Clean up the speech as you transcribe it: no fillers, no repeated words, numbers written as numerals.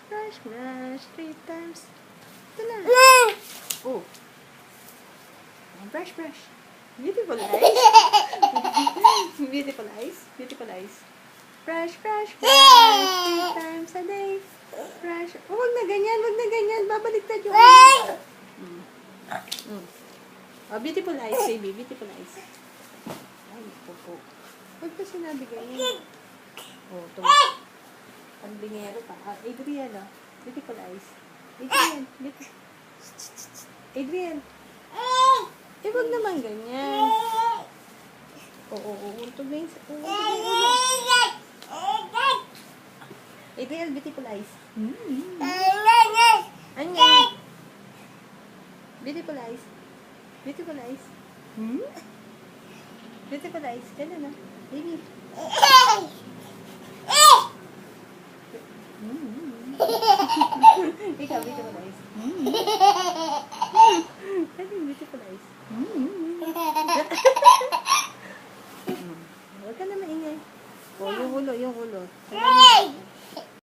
brush, brush, brush. 3 times. Ito na. Oh. Brush, brush. Beautiful eyes. Beautiful eyes. Beautiful eyes. Brush, brush, brush. 3 times a day. Brush. Oh, wag na ganyan. Wag na ganyan. Babaliktad yung eyes. Oh, beautiful eyes, baby. Beautiful eyes. Ay, po. Huwag pa sinabi ganyan. Oh, ito. Pambingero pa. Adrian, oh. Beautiful eyes. Adrian. Adrian. Eh, wag naman ganyan. Oo. Untog na yung ulo. Adrian, beautiful eyes. Anyan. Beautiful eyes. Beautiful eyes. Beautiful eyes. Kaya na. Baby. Ikaw, beautiful eyes. Kaya beautiful eyes. Huwag ka na maingay. Oh, yung ulo.